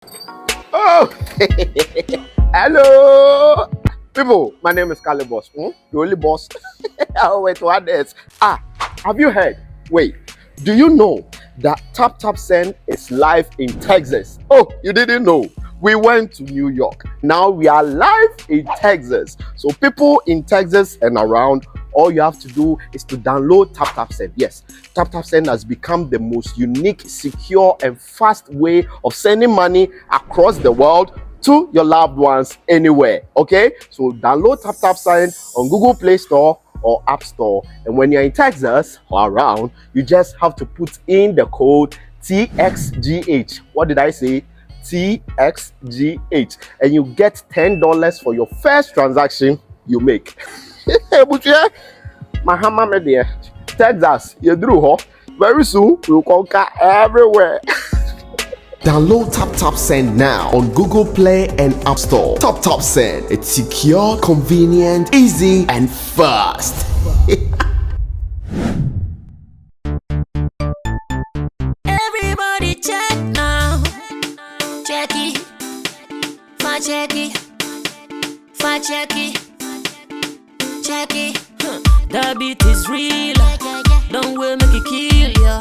Oh, hello, people. My name is Kale Boss. The only boss. Oh, wait, what else? Have you heard? Wait, do you know that Taptap Send is live in Texas? Oh, you didn't know? We went to New York. Now we are live in Texas. So people in Texas and around, all you have to do is to download Taptap Send. Yes, Taptap Send has become the most unique, secure, and fast way of sending money across the world to your loved ones anywhere. Okay, so download Taptap Send on Google Play Store or App Store, and when you're in Texas or around, you just have to put in the code TXGH. What did I say? TXGH, and you get $10 for your first transaction you make. Mahama media, Texas, you drew ho. Very soon we'll conquer everywhere. Download TapTap Send now on Google Play and App Store. TapTap Send, it's secure, convenient, easy, and fast. Everybody check now. Check it. Fa check it. Fa check it. Check it. The beat is real. Don't will make it kill ya.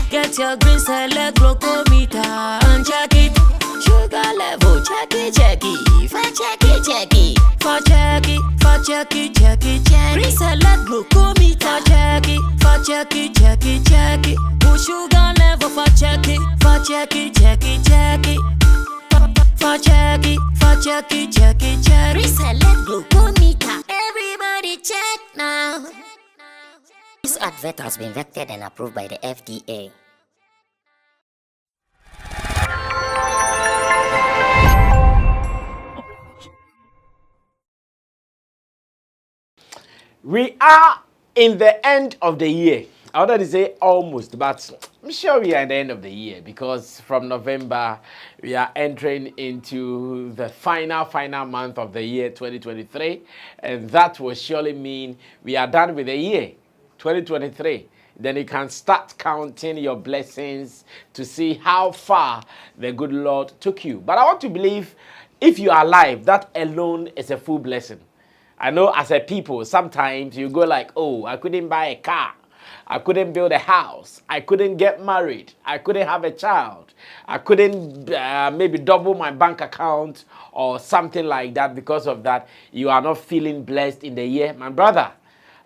Get your green select glucometer and check it. Sugar level, check it, check it. Fa check it, check it. Fa check it, fa check it, check it, check it. Green select glucometer, check it, fa check it, check it, check it. Put sugar level, fa check it, fa check it, check it, check it. Fa check it, fa check it, check it, check it. Green select glucometer. Everybody check now. This advert has been vetted and approved by the FDA. We are in the end of the year. I wanted to say almost, but I'm sure we are at the end of the year because from November we are entering into the final month of the year 2023, and that will surely mean we are done with the year 2023. Then you can start counting your blessings to see how far the good Lord took you. But I want to believe if you are alive, that alone is a full blessing. I know as a people, sometimes you go like, oh, I couldn't buy a car. I couldn't build a house. I couldn't get married. I couldn't have a child. I couldn't maybe double my bank account or something like that. Because of that, you are not feeling blessed in the year. My brother,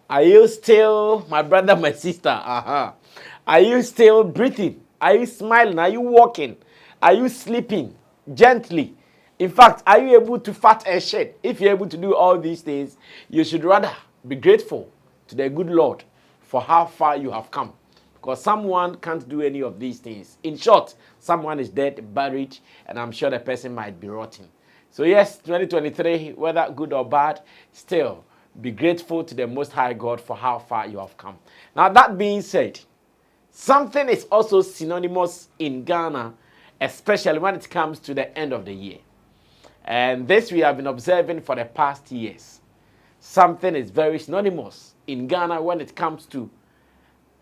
are you still, my brother, my sister, are you still breathing? Are you smiling? Are you walking? Are you sleeping gently? In fact, are you able to fart and shit? If you're able to do all these things, you should rather be grateful to the good Lord for how far you have come. Because someone can't do any of these things. In short, someone is dead, buried, and I'm sure the person might be rotting. So yes, 2023, whether good or bad, still be grateful to the Most High God for how far you have come. Now that being said, something is also synonymous in Ghana, especially when it comes to the end of the year. And this we have been observing for the past years. Something is very synonymous in Ghana when it comes to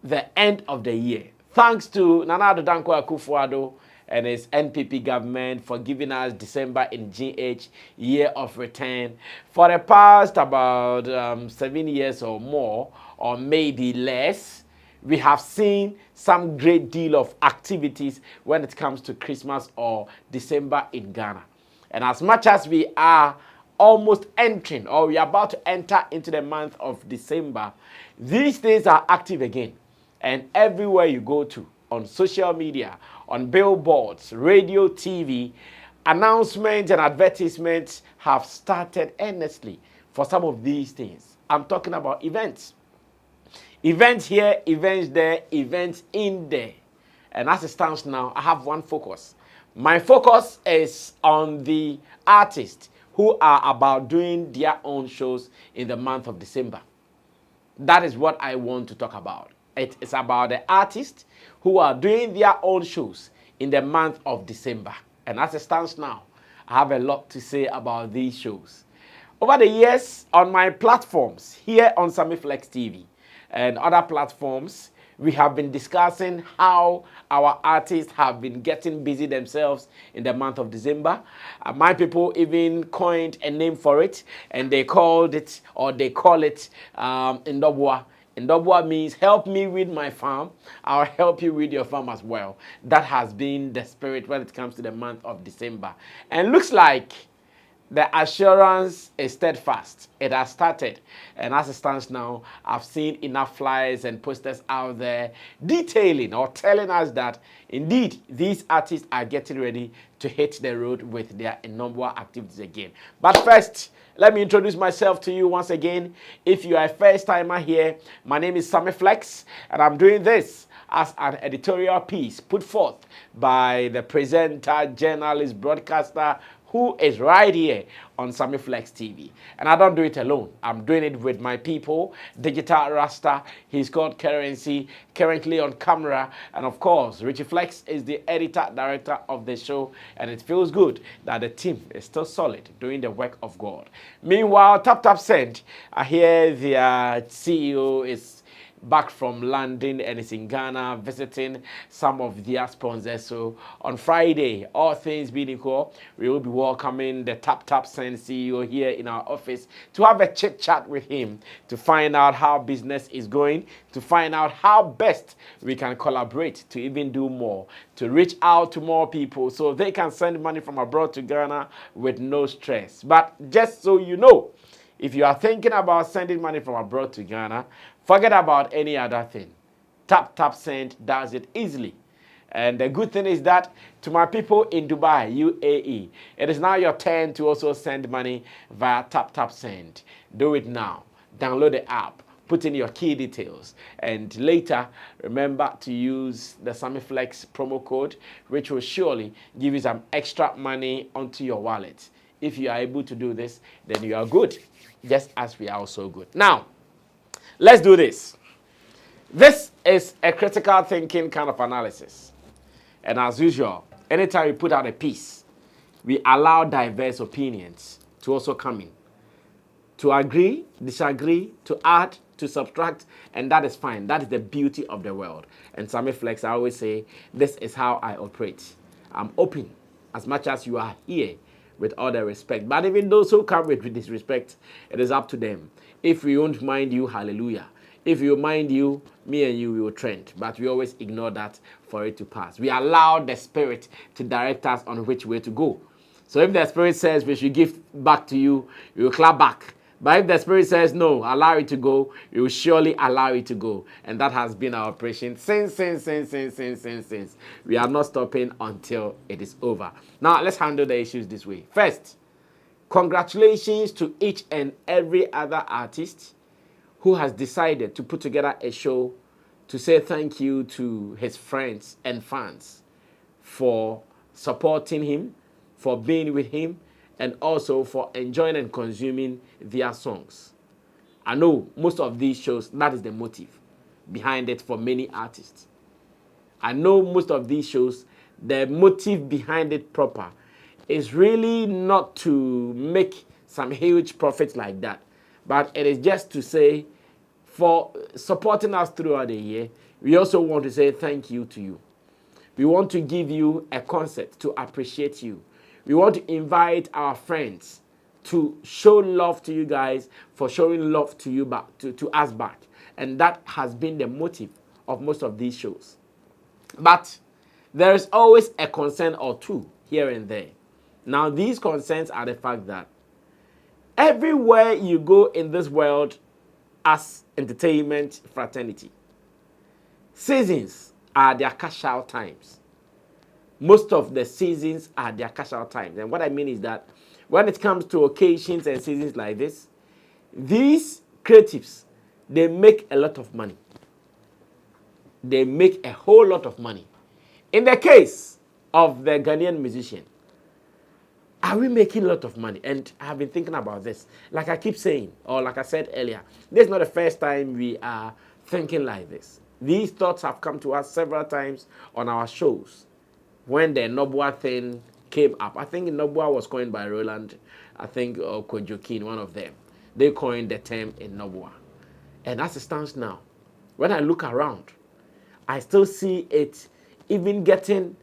the end of the year. Thanks to Nana Addo Dankwa Akufo-Addo and his NPP government for giving us December in GH, year of return. For the past about 7 years or more, or maybe less, we have seen some great deal of activities when it comes to Christmas or December in Ghana. And as much as we are almost entering or we are about to enter into the month of December, these things are active again. And everywhere you go to, on social media, on billboards, radio, TV, announcements and advertisements have started earnestly for some of these things. I'm talking about events. Events here, events there, events in there. And as it stands now, I have one focus. My focus is on the artists who are about doing their own shows in the month of December. That is what I want to talk about. It is about the artists who are doing their own shows in the month of December. And as it stands now, I have a lot to say about these shows. Over the years, on my platforms, here on Sammy Flex TV and other platforms, we have been discussing how our artists have been getting busy themselves in the month of December. My people even coined a name for it, and they called it, or they call it, Ndobwa. Ndobwa means help me with my farm, I'll help you with your farm as well. That has been the spirit when it comes to the month of December. And looks like the assurance is steadfast. It has started. And as it stands now, I've seen enough flyers and posters out there detailing or telling us that indeed these artists are getting ready to hit the road with their Enombwa activities again. But first, let me introduce myself to you once again. If you are a first timer here, my name is Sammy Flex, and I'm doing this as an editorial piece put forth by the presenter, journalist, broadcaster, who is right here on Sammy Flex TV. And I don't do it alone. I'm doing it with my people, Digital Rasta. He's called Currency, currently on camera. And of course, Richie Flex is the editor, director of the show. And it feels good that the team is still solid doing the work of God. Meanwhile, Taptap Send, I hear their CEO is back from London and is in Ghana visiting some of their sponsors. So on Friday, all things being equal, we will be welcoming the Taptap Send CEO here in our office to have a chit chat with him to find out how business is going, to find out how best we can collaborate to even do more, to reach out to more people so they can send money from abroad to Ghana with no stress. But just so you know, if you are thinking about sending money from abroad to Ghana, forget about any other thing. Taptap Send does it easily. And the good thing is that to my people in Dubai, UAE, it is now your turn to also send money via Taptap Send. Do it now. Download the app, put in your key details, and later remember to use the SammyFlex promo code, which will surely give you some extra money onto your wallet. If you are able to do this, then you are good, just as we are also good. Now, let's do this. This is a critical thinking kind of analysis. And as usual, anytime we put out a piece, we allow diverse opinions to also come in. To agree, disagree, to add, to subtract, and that is fine. That is the beauty of the world. And Sammy Flex, I always say, this is how I operate. I'm open as much as you are here with all the respect. But even those who come with disrespect, it is up to them. If we won't mind you, hallelujah. If you mind you, me and you will trend. But we always ignore that for it to pass. We allow the spirit to direct us on which way to go. So if the spirit says we should give back to you, you will clap back. But if the spirit says no, allow it to go, you will surely allow it to go. And that has been our operation since. We are not stopping until it is over. Now, let's handle the issues this way. First, congratulations to each and every other artist who has decided to put together a show to say thank you to his friends and fans for supporting him, for being with him, and also for enjoying and consuming their songs. I know most of these shows, that is the motive behind it for many artists. I know most of these shows, the motive behind it proper is really not to make some huge profits like that, but it is just to say, for supporting us throughout the year, we also want to say thank you to you. We want to give you a concert to appreciate you. We want to invite our friends to show love to you guys for showing love to you back, to us back. And that has been the motive of most of these shows. But there is always a concern or two here and there. Now, these concerns are the fact that everywhere you go in this world as entertainment fraternity, seasons are their cash out times. Most of the seasons are their cash out times. And what I mean is that when it comes to occasions and seasons like this, these creatives, they make a lot of money. They make a whole lot of money. In the case of the Ghanaian musician, are we making a lot of money? And I've been thinking about this. Like I keep saying, or like I said earlier, this is not the first time we are thinking like this. These thoughts have come to us several times on our shows. When the Nobua thing came up, I think Nobua was coined by Roland, I think, or Kojokin, one of them. They coined the term in Nobua. And as it stands now, when I look around, I still see it even getting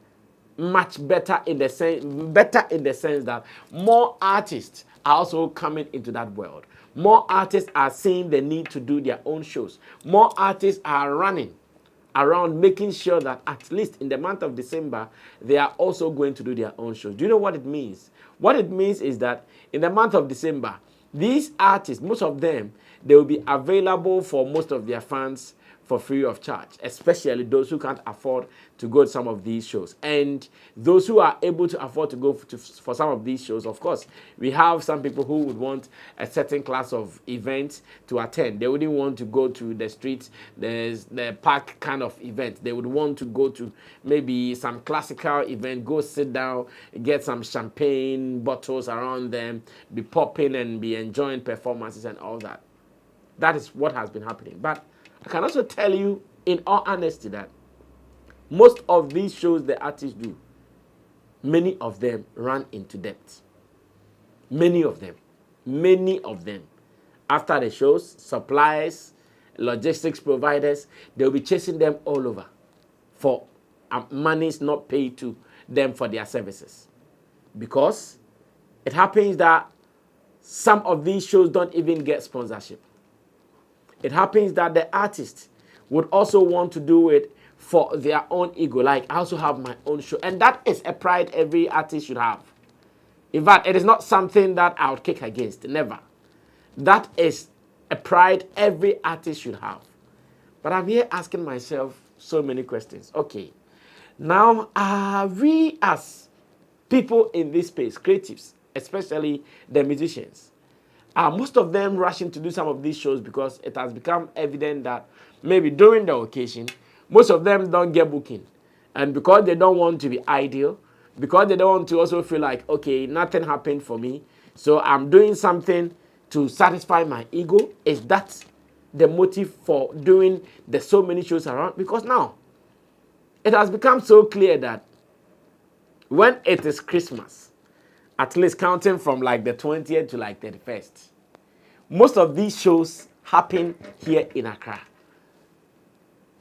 much better in the sense that more artists are also coming into that world. More artists are seeing the need to do their own shows. More artists are running around making sure that at least in the month of December, they are also going to do their own shows. Do you know what it means? What it means is that in the month of December, these artists, most of them, they will be available for most of their fans for free of charge, especially those who can't afford to go to some of these shows. And those who are able to afford to go for some of these shows, of course, we have some people who would want a certain class of events to attend. They wouldn't want to go to the streets, there's the park kind of event. They would want to go to maybe some classical event, go sit down, get some champagne bottles around them, be popping and be enjoying performances and all that. That is what has been happening. But I can also tell you in all honesty that most of these shows the artists do, many of them run into debt. Many of them. After the shows, suppliers, logistics providers, they'll be chasing them all over for monies not paid to them for their services. Because it happens that some of these shows don't even get sponsorship. It happens that the artist would also want to do it for their own ego. Like, I also have my own show. And that is a pride every artist should have. In fact, it is not something that I would kick against. Never. That is a pride every artist should have. But I'm here asking myself so many questions. Okay. Now, are we as people in this space, creatives, especially the musicians, most of them rushing to do some of these shows because it has become evident that maybe during the occasion, most of them don't get booking. And because they don't want to be idle, because they don't want to also feel like, okay, nothing happened for me, so I'm doing something to satisfy my ego. Is that the motive for doing the so many shows around? Because now, it has become so clear that when it is Christmas, at least counting from like the 20th to like 31st, most of these shows happen here in Accra.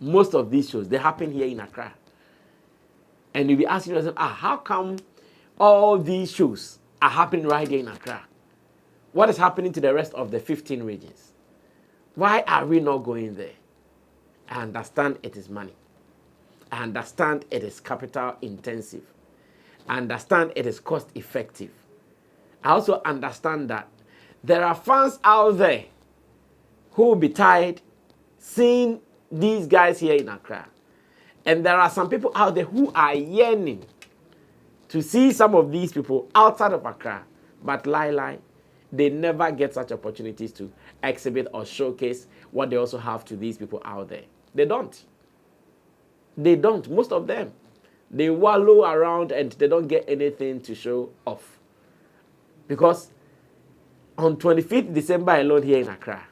Most of these shows, they happen here in Accra. And you'll be asking yourself, how come all these shows are happening right here in Accra? What is happening to the rest of the 15 regions? Why are we not going there? I understand it is money. I understand it is capital intensive. I understand it is cost effective. I also understand that there are fans out there who will be tired seeing these guys here in Accra. And there are some people out there who are yearning to see some of these people outside of Accra. But they never get such opportunities to exhibit or showcase what they also have to these people out there. They don't. Most of them. They wallow around and they don't get anything to show off. Because on 25th December alone here in Accra,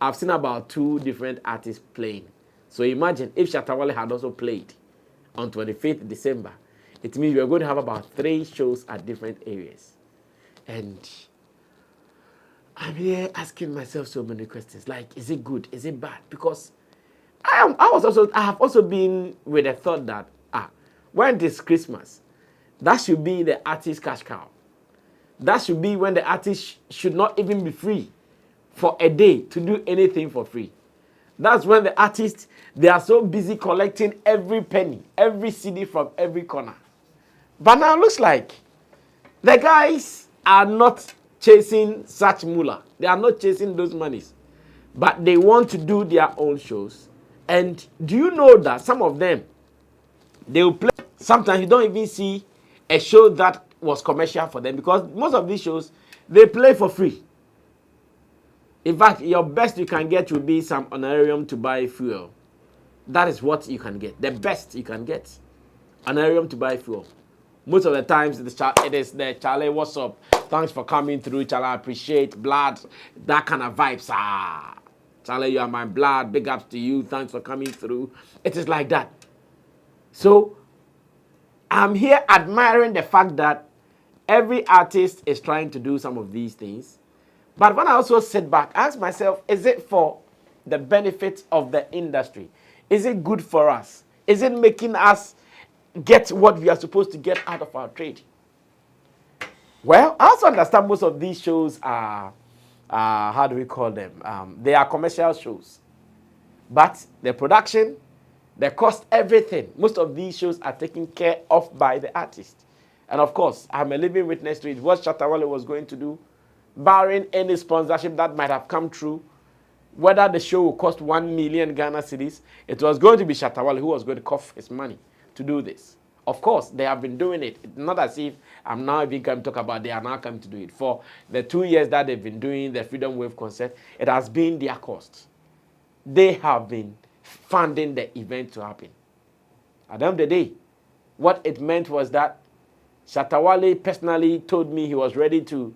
I've seen about 2 different artists playing. So imagine if Shatawale had also played on 25th December, it means we're going to have about 3 shows at different areas. And I'm here asking myself so many questions. Like, is it good? Is it bad? Because I have also been with the thought that when it is Christmas, that should be the artist's cash cow. That should be when the artist should not even be free for a day to do anything for free. That's when the artists, they are so busy collecting every penny, every CD from every corner. But now it looks like the guys are not chasing such moolah. They are not chasing those monies. But they want to do their own shows. And do you know that some of them, they will play. Sometimes you don't even see a show that was commercial for them because most of these shows, they play for free. In fact, your best you can get will be some honorarium to buy fuel. That is what you can get. The best you can get. Honorarium to buy fuel. Most of the times, it is the Charlie, what's up? Thanks for coming through, Charlie. I appreciate blood. That kind of vibes. Charlie, you are my blood. Big ups to you. Thanks for coming through. It is like that. So, I'm here admiring the fact that every artist is trying to do some of these things. But when I also sit back, I ask myself, is it for the benefit of the industry? Is it good for us? Is it making us get what we are supposed to get out of our trade? Well, I also understand most of these shows are, how do we call them? They are commercial shows. But the production, the cost, everything, most of these shows are taken care of by the artist. And of course, I'm a living witness to it. What Shatawale was going to do, barring any sponsorship that might have come through, whether the show will cost 1 million Ghana cedis, it was going to be Shatawale who was going to cough his money to do this. Of course, they have been doing it. It's not as if I'm now even coming to talk about they are now coming to do it. For the 2 years that they've been doing the Freedom Wave concert, it has been their cost. They have been funding the event to happen. At the end of the day, what it meant was that Shatawale personally told me he was ready to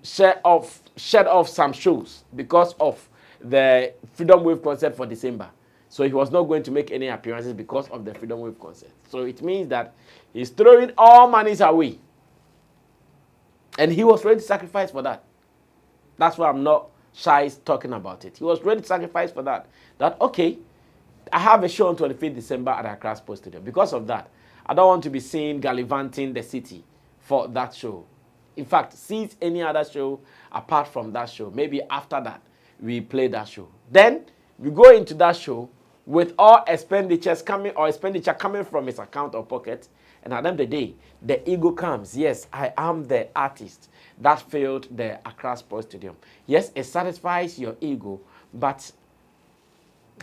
shed off some shows because of the Freedom Wave concert for December. So he was not going to make any appearances because of the Freedom Wave concert. So it means that he's throwing all monies away. And he was ready to sacrifice for that. That's why I'm not shy talking about it. He was ready to sacrifice for that. That, okay, I have a show on 25th December at Accra Sports Stadium. Because of that, I don't want to be seen gallivanting the city for that show. In fact, seize any other show apart from that show. Maybe after that, we play that show. Then we go into that show with all expenditure coming from his account or pocket. And at the end of the day, the ego comes. Yes, I am the artist that filled the Accra Sports Stadium. Yes, it satisfies your ego, but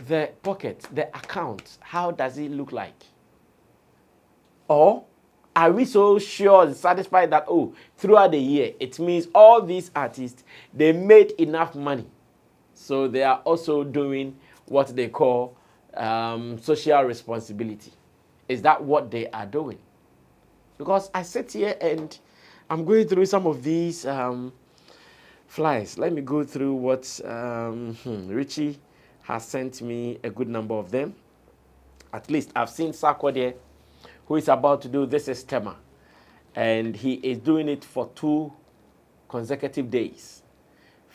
the pocket, the account, how does it look like? Or are we so sure and satisfied that, oh, throughout the year, it means all these artists, they made enough money. So they are also doing what they call social responsibility. Is that what they are doing? Because I sit here and I'm going through some of these flyers. Let me go through what Richie has sent me, a good number of them. At least I've seen Sako there, who is about to do this is Tema. And he is doing it for 2 consecutive days.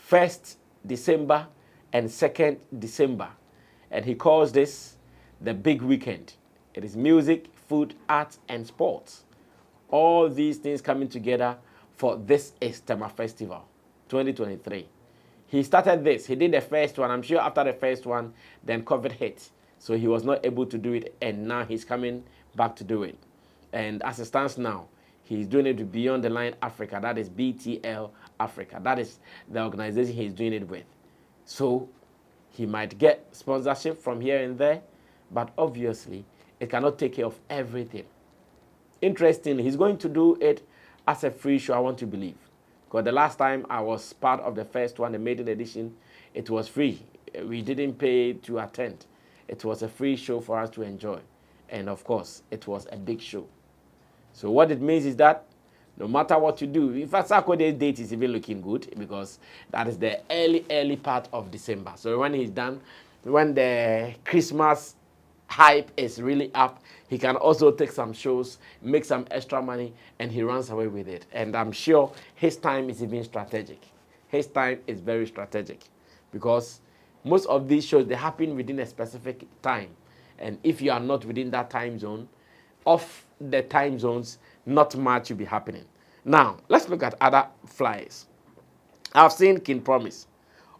1st December and 2nd December. And he calls this the big weekend. It is music, food, art, and sports. All these things coming together for this is Tema Festival 2023. He started this. He did the first one. I'm sure after the first one, then COVID hit. So he was not able to do it, and now he's coming back to do it. And as it stands now, he's doing it with Beyond the Line Africa. That is BTL Africa. That is the organization he's doing it with. So he might get sponsorship from here and there, but obviously it cannot take care of everything. Interestingly, he's going to do it as a free show, I want to believe. Because the last time I was part of the first one, the maiden edition, it was free. We didn't pay to attend. It was a free show for us to enjoy. And of course, it was a big show. So what it means is that no matter what you do, in fact, Saturday's date is even looking good because that is the early part of December. So when he's done, when the Christmas hype is really up, he can also take some shows, make some extra money, and he runs away with it. And I'm sure his time is even strategic. His time is very strategic because most of these shows, they happen within a specific time. And if you are not within that time zone, off the time zones, not much will be happening. Now, let's look at other flyers. I've seen King Promise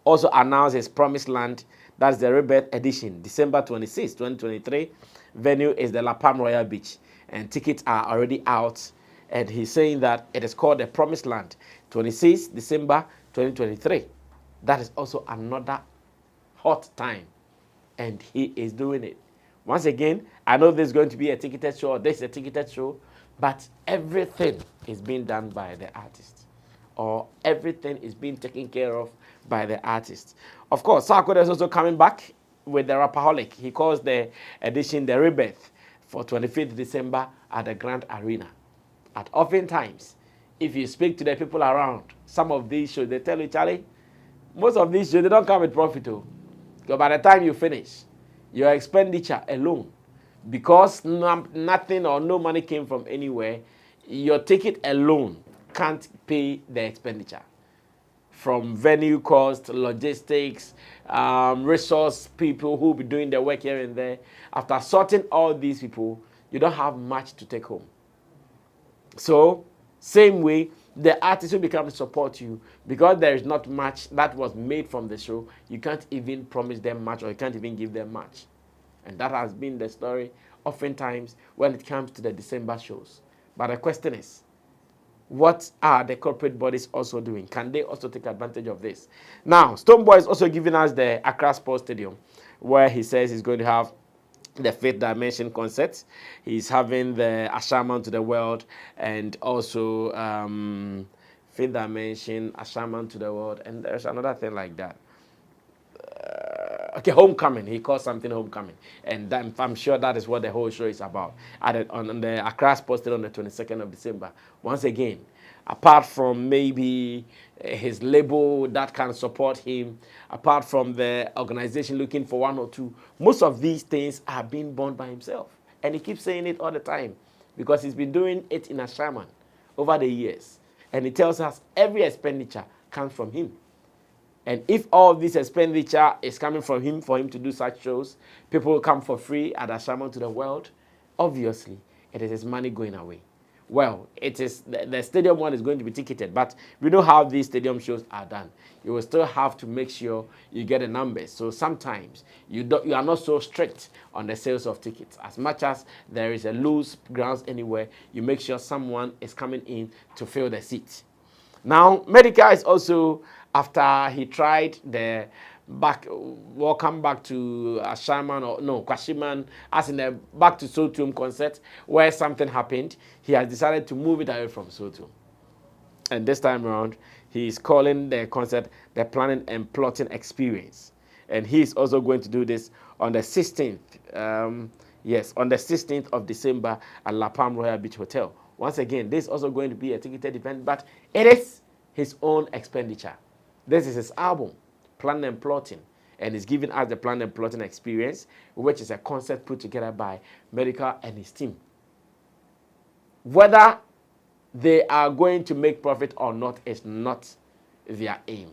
also announce his Promised Land. That's the Rebirth edition, December 26, 2023. Venue is the La Palm Royal Beach. And tickets are already out. And he's saying that it is called the Promised Land, 26 December 2023. That is also another hot time. And he is doing it. Once again, I know there's going to be a ticketed show, or there's a ticketed show, but everything is being done by the artist. Or everything is being taken care of by the artist. Of course, Sarko is also coming back with the Rapaholic. He calls the edition the Rebirth for 25th December at the Grand Arena. At oftentimes, if you speak to the people around, some of these shows, they tell you, Charlie, most of these shows, they don't come with profit. Because by the time you finish, your expenditure alone, because nothing or no money came from anywhere, your ticket alone can't pay the expenditure. from venue cost, logistics, resource people who will be doing the work here and there. After sorting all these people, you don't have much to take home. So, same way, the artist will become to support you because there is not much that was made from the show. You can't even promise them much, or you can't even give them much. And that has been the story oftentimes when it comes to the December shows. But the question is, what are the corporate bodies also doing? Can they also take advantage of this? Now, Stonebwoy is also giving us the Accra Sports Stadium, where he says he's going to have the Fifth Dimension concert. He's having the Ashaman to the World, and also Fifth Dimension, Ashaman to the World, and there's another thing like that. Okay, Homecoming. He calls something Homecoming. And I'm sure that is what the whole show is about. On the Accra Sports Stadium on the 22nd of December. Once again, apart from maybe his label that can support him, apart from the organization looking for one or two, most of these things are being borne by himself. And he keeps saying it all the time because he's been doing it in Ashaman over the years. And he tells us every expenditure comes from him. And if all this expenditure is coming from him for him to do such shows, people will come for free at Ashaman to the World. Obviously, it is his money going away. Well, it is the stadium one is going to be ticketed, but we know how these stadium shows are done. You will still have to make sure you get the numbers. So sometimes you are not so strict on the sales of tickets. As much as there is a loose grounds anywhere, you make sure someone is coming in to fill the seat. Now, Medica is also, after he tried the welcome back to Ashaman, or no, Kwashiman, as in the back to Sotum concert, where something happened, he has decided to move it away from Sotum. And this time around, he is calling the concert the Planning and Plotting Experience. And he is also going to do this on the 16th, yes, on the 16th of December at La Palm Royal Beach Hotel. Once again, this is also going to be a ticketed event, but it is his own expenditure. This is his album, Planning and Plotting, and he's giving us the Planning and Plotting Experience, which is a concert put together by Medica and his team. Whether they are going to make profit or not is not their aim.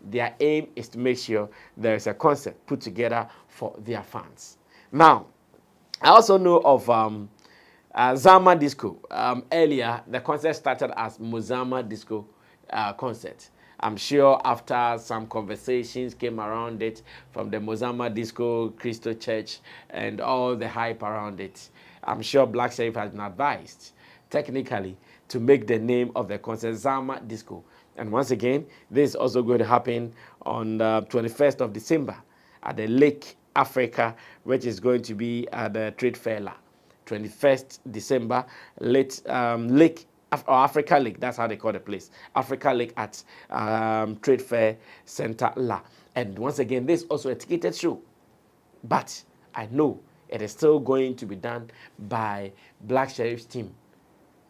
Their aim is to make sure there is a concert put together for their fans. Now, I also know of Zama Disco. Earlier, the concert started as Mozama Disco concert. I'm sure after some conversations came around it from the Mozama Disco Christo Church and all the hype around it, I'm sure Black Sheriff has been advised technically to make the name of the concert Zama Disco. And once again, this is also going to happen on the 21st of December at the Lake Africa, which is going to be at the Trade Fair La. 21st December, Lake or Africa Lake, that's how they call the place. Africa Lake at Trade Fair Center La. And once again, this is also a ticketed show. But I know it is still going to be done by Black Sheriff's team.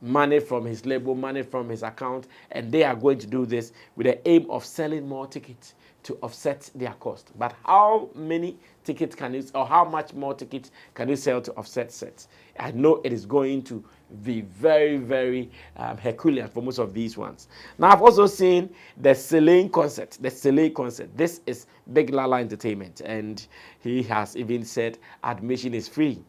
Money from his label, money from his account, and they are going to do this with the aim of selling more tickets to offset their cost. But how many tickets can you, or how much more tickets can you sell to offset sets? I know it is going to be very, very Herculean for most of these ones. Now, I've also seen the Celine concert. The Celine concert. This is Big Lala Entertainment, and he has even said admission is free.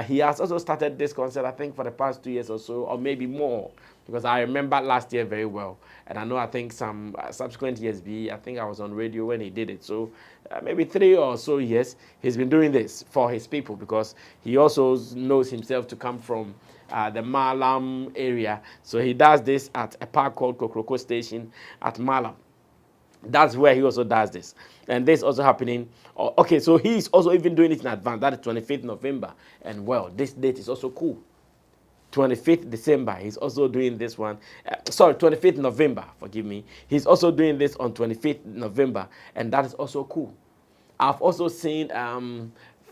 He has also started this concert, I think, for the past 2 years or so, or maybe more, because I remember last year very well. And I know, I think, some subsequent years, I think I was on radio when he did it. So maybe 3 or so years, he's been doing this for his people, because he also knows himself to come from the Malam area. So he does this at a park called Kokroko Station at Malam. That's where he also does this. And this is also happening. Okay, so he's also even doing it in advance. That is 25th November. And well, this date is also cool. 25th December, he's also doing this one. 25th November, forgive me. He's also doing this on 25th November. And that is also cool. I've also seen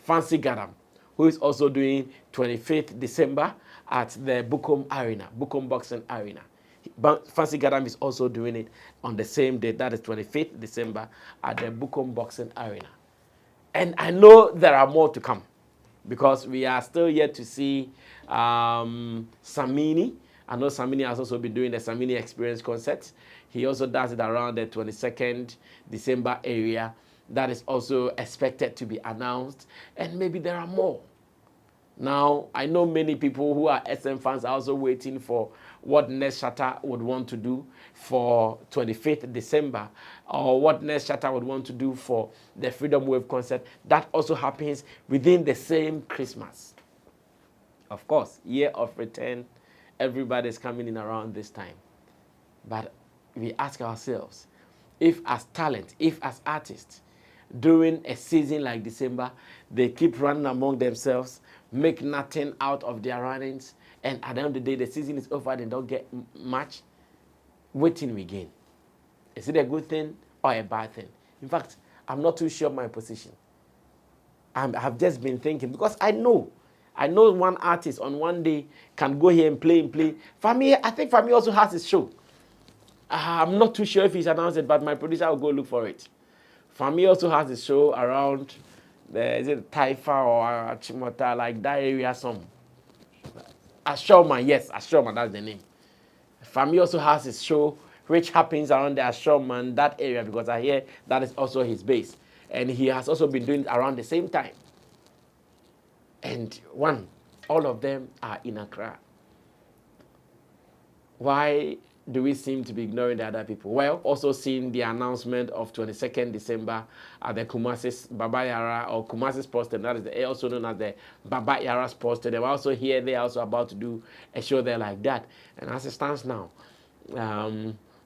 Fancy Gadam, who is also doing 25th December at the Bukom Arena, Bukom Boxing Arena. But Fancy Gadam is also doing it on the same day, that is 25th December, at the Bukom Boxing Arena. And I know there are more to come, because we are still yet to see Samini I know Sammy has also been doing the Sammy Experience concert. He also does it around the 22nd December area. That is also expected to be announced. And maybe there are more. Now, I know many people who are SM fans are also waiting for what Next Shatter would want to do for 25th December, or what Next Shatter would want to do for the Freedom Wave concert. That also happens within the same Christmas. Of course, year of return, everybody's coming in around this time. But we ask ourselves, if as talent, if as artists, during a season like December, they keep running among themselves, make nothing out of their runnings, and at the end of the day, the season is over, they don't get much, waiting we gain. Is it a good thing or a bad thing? In fact, I'm not too sure of my position. I've just been thinking, because I know one artist on one day can go here and play. Fami, I think Fami also has his show. I'm not too sure if he's announced it, but my producer will go look for it. Fami also has his show around, is it Taifa or Chimota, like that area some. Ashorman, yes, Ashorman, that's the name. Fami also has his show, which happens around the Ashorman, that area, because I hear that is also his base. And he has also been doing it around the same time. And all of them are in Accra. Why do we seem to be ignoring the other people? Well, also seeing the announcement of 22nd December at the Kumasi Baba Yara, or Kumasi Sports Stadium, that is also known as the Baba Yara Sports Stadium. Also here, they're also about to do a show there like that. And as it stands now,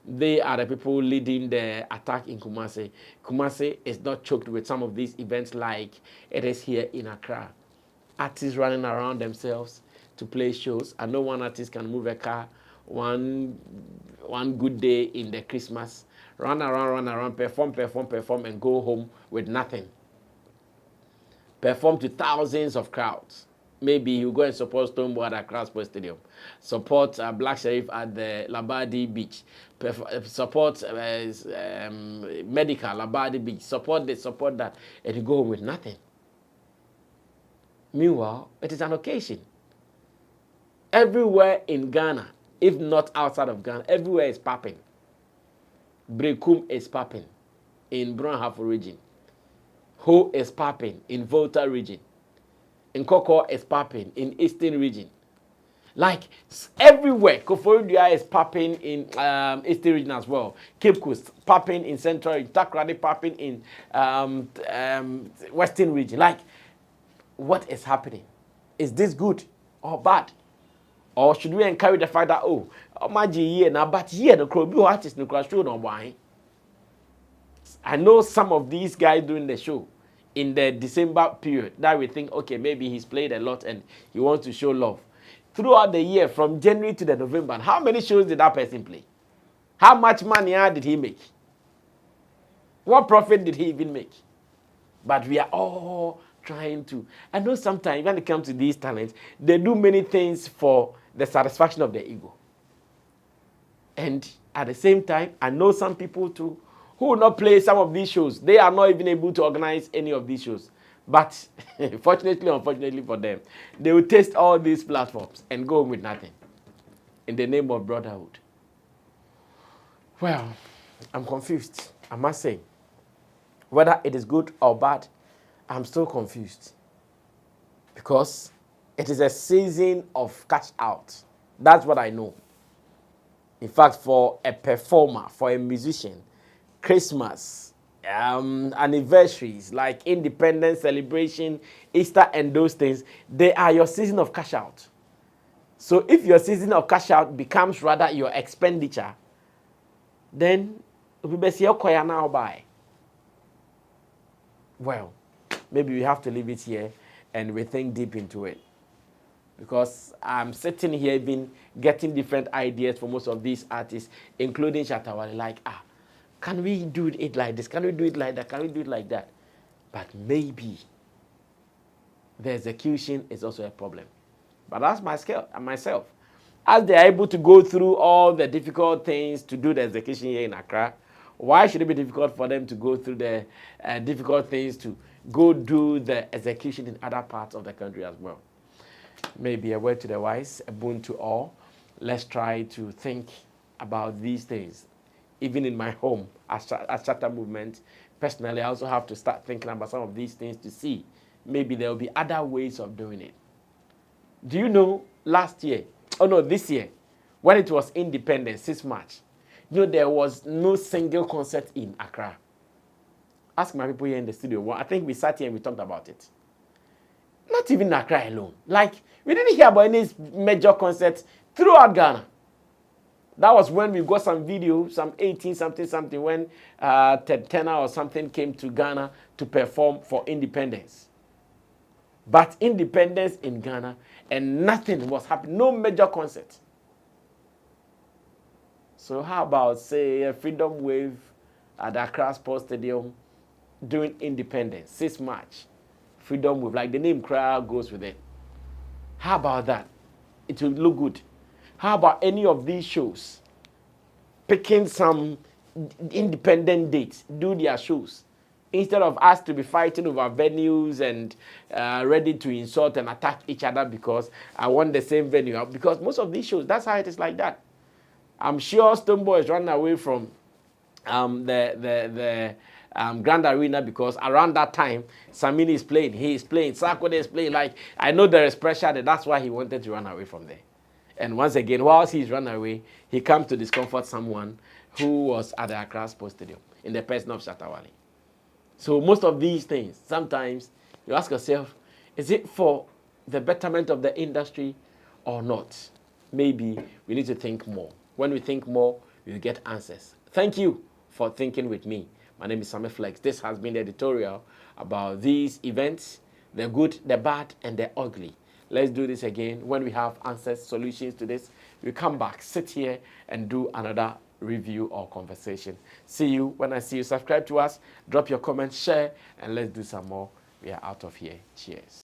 they are the people leading the attack in Kumasi. Kumasi is not choked with some of these events like it is here in Accra. Artists running around themselves to play shows. I know one artist can move a car one good day in the Christmas, run around, perform, and go home with nothing. Perform to thousands of crowds. Maybe you go and support Stonebwoy at Accra Sports Stadium, support Black Sheriff at the Labadi Beach, support Medical Labadi Beach, support this, support that, and you go home with nothing. Meanwhile, it is an occasion. Everywhere in Ghana, if not outside of Ghana, everywhere is popping. Brekum is popping in Brunhafo region. Ho is popping in Volta region. Nkoko is popping in Eastern region. Like everywhere, Koforidua is popping in Eastern region as well. Cape Coast popping in Central region. Takrady popping in Western region. Like, what is happening? Is this good or bad? Or should we encourage the fact that, the crowd artists no show no why? I know some of these guys doing the show in the December period that we think, okay, maybe he's played a lot and he wants to show love. Throughout the year, from January to the November, how many shows did that person play? How much money did he make? What profit did he even make? But we are all trying to. I know sometimes when it comes to these talents, they do many things for the satisfaction of their ego. And at the same time, I know some people too who will not play some of these shows. They are not even able to organize any of these shows. But fortunately, unfortunately for them, they will taste all these platforms and go home with nothing in the name of brotherhood. Well, I'm confused, I must say. Whether it is good or bad, I'm still confused. Because it is a season of cash out. That's what I know. In fact, for a performer, for a musician, Christmas, anniversaries like independence celebration, Easter, and those things, they are your season of cash out. So if your season of cash out becomes rather your expenditure, then we best now buy. Well, maybe we have to leave it here and we think deep into it. Because I'm sitting here even getting different ideas for most of these artists, including Shatawale, like, can we do it like this? Can we do it like that? Can we do it like that? But maybe the execution is also a problem. But that's my skill and myself. As they are able to go through all the difficult things to do the execution here in Accra, why should it be difficult for them to go through the difficult things to go do the execution in other parts of the country as well? Maybe a word to the wise, a boon to all. let's try to think about these things. Even in my home, as Shatter Movement, personally, I also have to start thinking about some of these things to see. Maybe there will be other ways of doing it. Do you know this year, when it was Independence, 6 March, there was no single concert in Accra. Ask my people here in the studio. I think we sat here and we talked about it. Not even Accra alone. Like, we didn't hear about any major concerts throughout Ghana. That was when we got some video, some 18 something, when Ted Turner or something came to Ghana to perform for independence. But independence in Ghana, and nothing was happening, no major concert. So how about, say, a Freedom Wave at Accra Sports Stadium during independence, 6 March, Freedom Wave, like the name crowd goes with it. How about that? It will look good. How about any of these shows picking some independent dates, do their shows, instead of us to be fighting over venues and ready to insult and attack each other because I want the same venue? Because most of these shows, that's how it is like that. I'm sure Stonebwoy is running away from the Grand Arena because around that time, Sammy is playing, he is playing, Sarkodie is playing. Like, I know there is pressure there. That's why he wanted to run away from there. And once again, whilst he's run away, he comes to discomfort someone who was at the Accra Sports Stadium in the person of Shatawale. So most of these things, sometimes you ask yourself, is it for the betterment of the industry or not? Maybe we need to think more. When we think more, we'll get answers. Thank you for thinking with me. My name is Sammy Flex. This has been the editorial about these events, the good, the bad, and the ugly. Let's do this again. When we have answers, solutions to this, we come back, sit here, and do another review or conversation. See you when I see you. Subscribe to us, drop your comments, share, and let's do some more. We are out of here. Cheers.